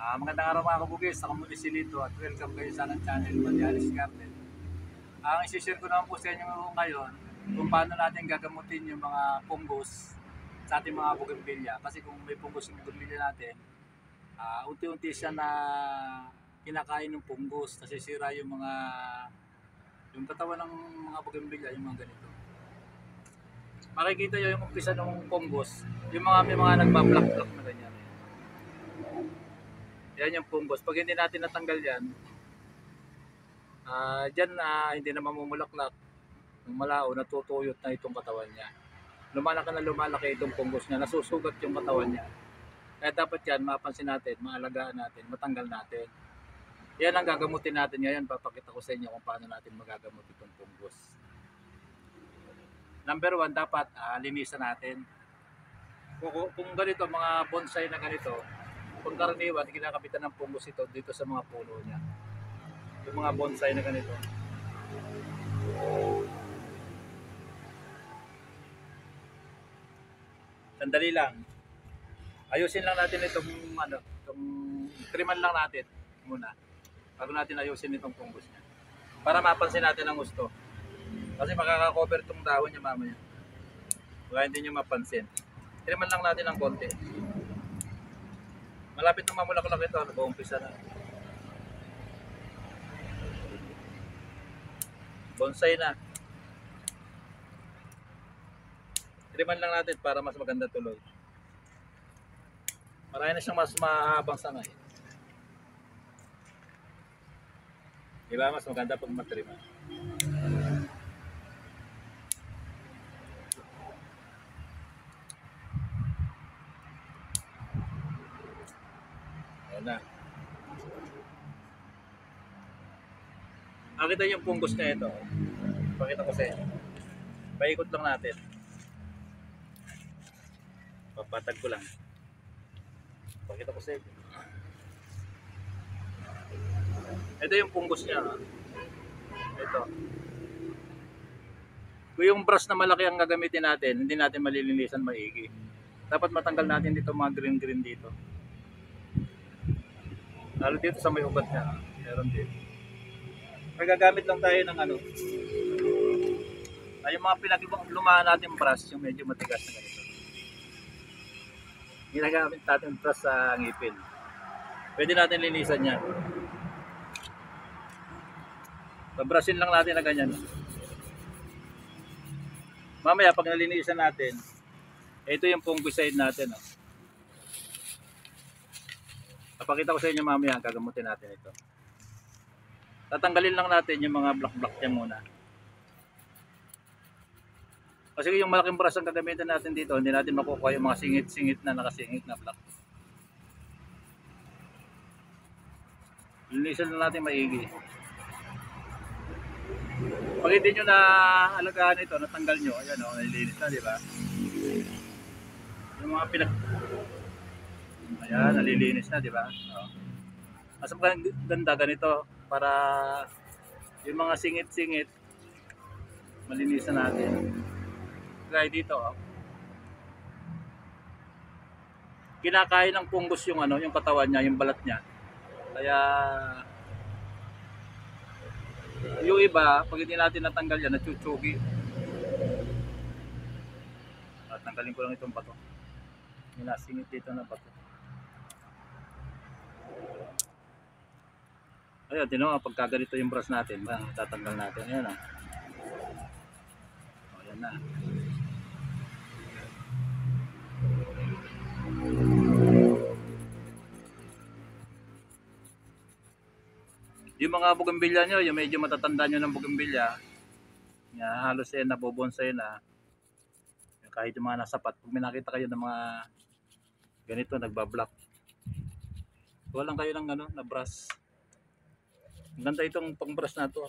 Magandang araw mga kabugis, ako muli si Lito at welcome kayo sa aking channel, Madialis Garden. Ang isi-share ko naman po sa inyo ngayon kung paano natin gagamutin yung mga fungus sa ating mga bougainvillea. Kasi kung may fungus yung bougainvillea natin, unti-unti siya na kinakain ng fungus, nasisira yung katawan ng mga bougainvillea, yung mga ganito. Makikita nyo yung umpisa ng fungus, yung may mga nagbablock-block na ganyan. Yan yung fungus. Pag hindi natin natanggal yan, dyan hindi na mamumulaklak. Ng malao, natutuyot na itong katawan niya. Lumalaki itong fungus niya, nasusugat yung katawan niya. Kaya dapat yan, mapansin natin, maalagaan natin, matanggal natin. Yan ang gagamutin natin ngayon. Papakita ko sa inyo kung paano natin magagamot itong fungus. Number 1, dapat linisan natin. Kung ganito, mga bonsai na ganito, kung karaniwan, kinakapitan ng fungus ito dito sa mga puno niya. Yung mga bonsai na ganito. Sandali lang. Ayusin lang natin itong triman lang natin muna. Bago natin ayusin itong fungus niya. Para mapansin natin ang gusto. Kasi makaka-cover itong dahon niya mamaya. Kaya hindi nyo mapansin. Triman lang natin ng konti. Malapit na mamulaklak ito, nag-uumpisa na. Bonsai na. Triman lang natin para mas maganda tuloy. Marami na siyang mas mahabang sangay. Diba? Mas maganda pag matriman. Ayan na. Nakita yung fungus na ito. Pakita ko sa inyo. Paikot lang natin. Papatag ko lang. Pakita ko sa inyo. Ito yung fungus niya. Ito. Kung yung brush na malaki ang gagamitin natin, hindi natin malilinisan maigi. Dapat matanggal natin dito mga green dito. Lalo dito sa may ugat niya. Meron dito. Magagamit lang tayo ng yung mga pinaglumaan natin brush, yung medyo matigas na ganito. Ginagamit natin brush sa ngipin. Pwede natin linisan yan. Pabrushin lang natin na ganyan. Mamaya pag nalinisan natin, ito yung fungicide natin. Papakita ko sa inyo mamaya, gagamutin natin ito. Tatanggalin lang natin yung mga black niya muna. Kasi yung malaking brush ang gagamitin natin dito, hindi natin makukuha yung mga singit-singit na nakasingit na black. Linisan lang natin maigi. Pag hindi nyo na alagaan ito, natanggal nyo, ayan nalilinis na, di ba? Yung mga ayan, nalilinis na, di ba? Mas ganda ganito para yung mga singit-singit malinisan natin. Gaya dito, kinakain ng fungus yung yung katawan niya, yung balat niya. Kaya yung iba, pag hindi natin natanggal yan, natsuchugi. At tanggalin ko lang itong bato. Yung nasingit dito na bato. Ayun, tino, pagka ganito yung brush natin, tatanggal natin. Ayan ayan na. Yung mga bougainvillea nyo, yung medyo matatanda nyo ng bougainvillea, halos nabobonsay na. Kahit yung mga nasapat, pag may nakita kayo ng mga ganito, nagbablock. Walang kayo ng na brush. Ganda itong pang-brush na to.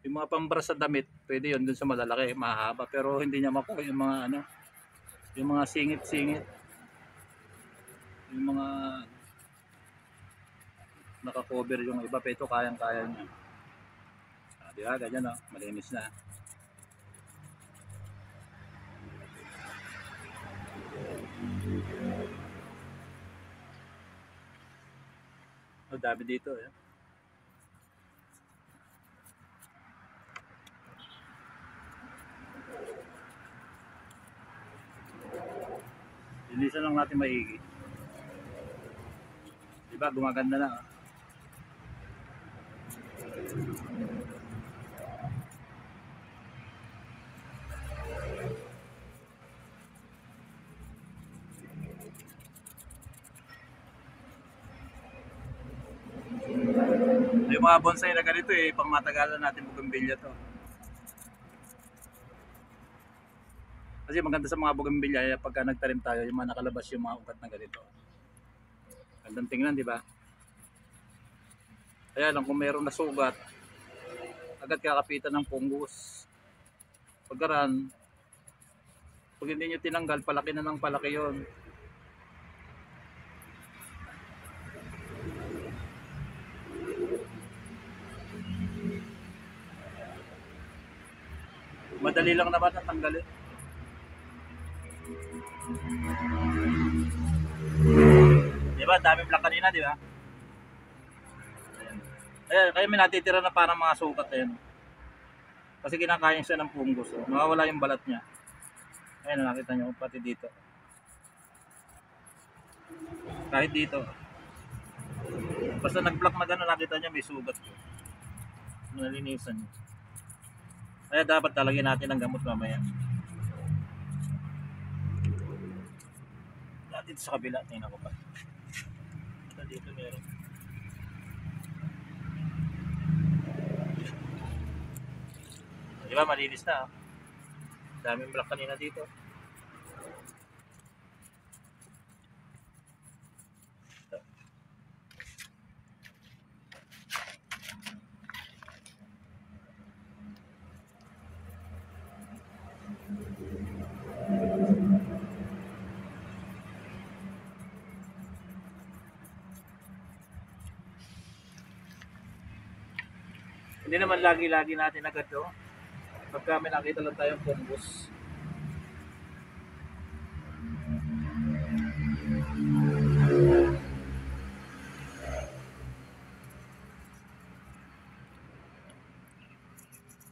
Yung mga pang-brush sa damit, pwede yun dun sa malalaki, mahaba, pero hindi niya makuha yung mga yung mga singit-singit. Yung mga naka-cover yung iba, pero ito kayang-kaya niya. Diba, ganyan malinis na. Ang dami dito eh. Linisan lang natin maigi. Diba, gumaganda na. Oh. Yung mga bonsai na ganito eh, pang matagalan natin bougainvillea to. Kasi maganda sa mga bougainvillea pagka nagtanim tayo, yung mga nakalabas yung mga ugat na ganito. Gandang tingnan, di ba? Kaya lang kung mayroong nasugat, agad kakapitan ng fungus. Pagkaran, pag hindi nyo tinanggal, palaki na ng palaki yon. Madali lang naman ang tanggalin. Diba? Dami black kanina, di ba? Ayan, kaya may natitira na parang mga sukat ayan. Kasi kinakain siya ng fungus. Oh. Nawawala yung balat niya. Ayan, nakita nyo, pati dito. Kahit dito. Basta nag-block na gano'n, nakita nyo may sugat ko. Nalinisan nyo. Kaya dapat talagyan natin ng gamot mamaya. Dito sa kabila, tingnan ko pa. Dito meron. Di ba malinis na? Daming black kanina dito. Hindi naman lagi-lagi natin agad to. Pagka may nakita lang tayong fungus.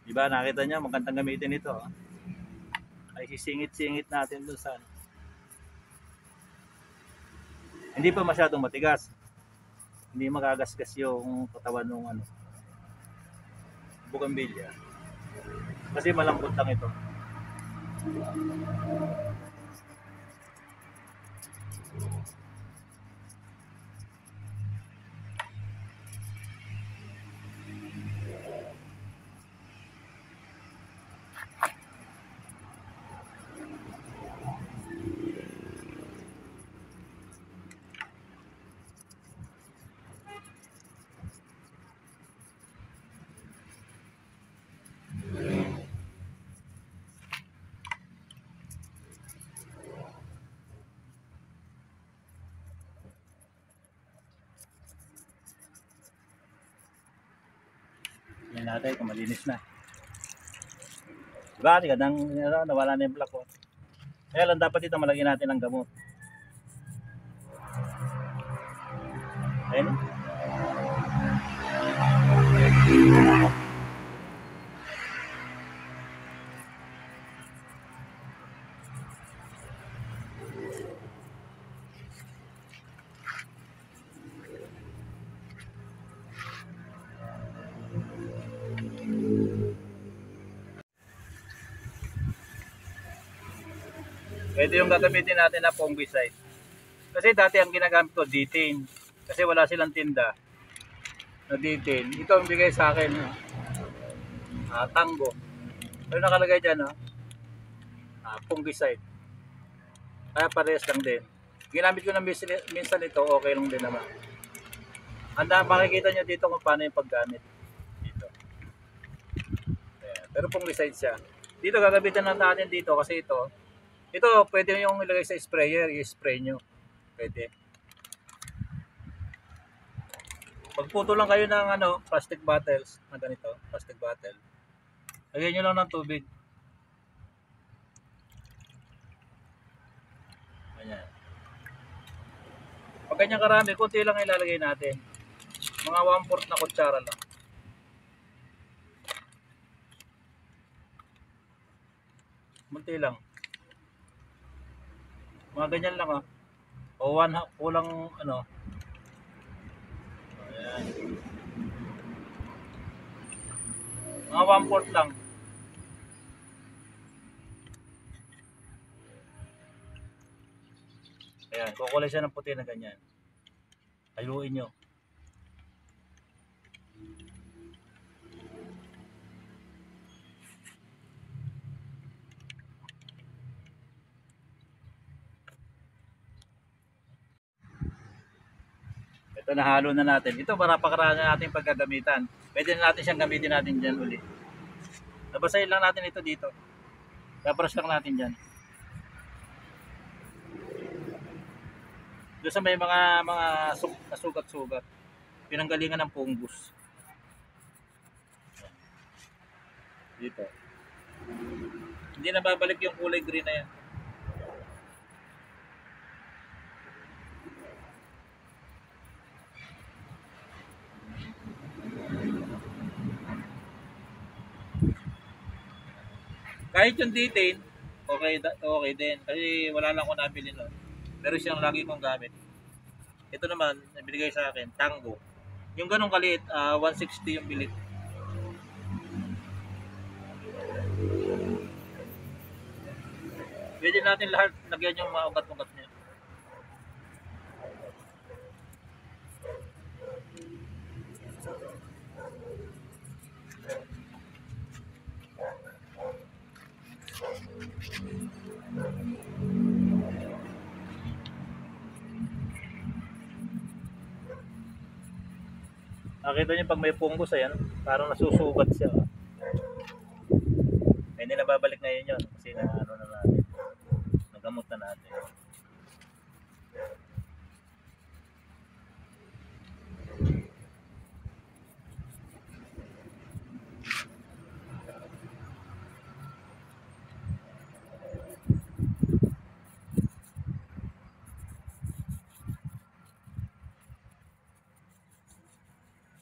Diba nakita niya magandang gamitin ito. Ay sisingit-singit natin dun sa hindi pa masyadong matigas. Hindi magagasgas yung katawan ng ano bougainvillea. Kasi malambot lang ito. Yan natin kung malinis na. Diba? Kadang nawala na yung black. Oh. Kaya lang dapat dito malagyan natin ng gamot. Ayun. Ito yung gagamitin natin na fungicide. Kasi dati ang ginagamit ko D10. Kasi wala silang tinda na D10. Ito ang bigay sa akin. Tango. Pero nakalagay dyan, fungicide. Kaya parehas lang din. Ginamit ko na minsan ito, okay lang din naman. Makikita nyo dito kung paano yung paggamit. Dito. Ayan. Pero fungicide siya. Dito gagamitan lang natin dito kasi ito pwede yung ilagay sa sprayer, i-spray nyo. Pwede. Pagputo lang kayo ng plastic bottles, na ganito, plastic bottle. Lagyan nyo lang ng tubig. Ayan. Pag ganyan karami, kunti lang ilalagay natin. Mga 1/4 na kutsara lang. Munti lang. Mga ganyan lang, O kulang ano. Ayan. Mga 1/4 lang. Ayan, kukulay siya ng puti na ganyan. Haluin nyo. Ito, nahalo na natin. Ito, marapakaraan na natin pagkagamitan. Pwede na natin siyang gamitin natin dyan ulit. Nabasahin lang natin ito dito. Tapos lang natin dyan. Doon sa may mga sugat-sugat. Pinanggalingan ng fungus. Dito. Hindi na babalik yung kulay green na yan. Kahit yung detail, okay din. Kasi wala lang ako nabili nun. Pero siyang lagi kong gamit. Ito naman, nabigay sa akin, Tango. Yung ganong kaliit, 160 yung bilit. Pwede natin lahat lagyan yung mga ugat-ugat niya. Nakita niyo pag may fungus, ayan, parang nasusugat siya. Hindi na babalik ngayon yun kasi na ano na natin. Nagamot na natin.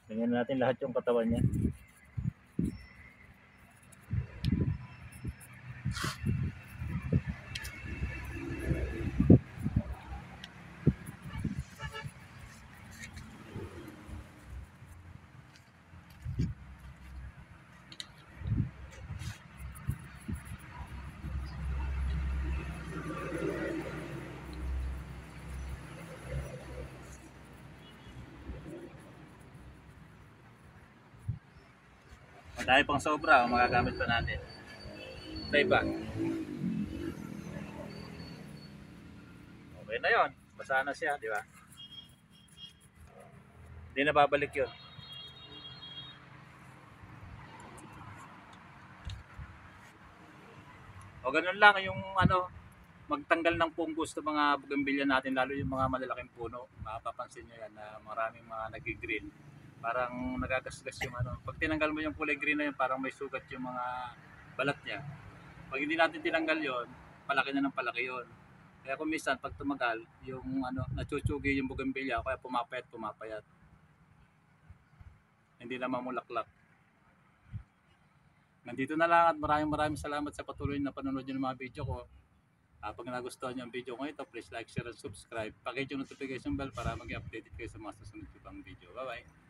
Tingnan natin lahat yung katawan niya. Madami pang sobra, magagamit pa natin. Sa iba. Okay na yon. Basa na siya, di ba? Hindi na babalik yun. O ganun lang yung magtanggal ng fungus sa mga bougainvillea natin, lalo yung mga malalaking puno. Mapapansin nyo yan na maraming mga nag-green. Parang nagagasgas yung Pag tinanggal mo yung kulay green na yun, parang may sugat yung mga balat niya. Pag hindi natin tinanggal yon, palaki na ng palaki yon. Kaya kung minsan pag tumagal, yung natsuchugi yung bougainvillea, kaya pumapayat. Hindi na mamulaklak. Nandito na lang at maraming salamat sa patuloy na panonood nyo ng mga video ko. Pag nagustuhan nyo ang video ko ito, please like, share, and subscribe. Pakihit yung notification bell para mag-update kayo sa mga susunod ko pang video. Bye-bye!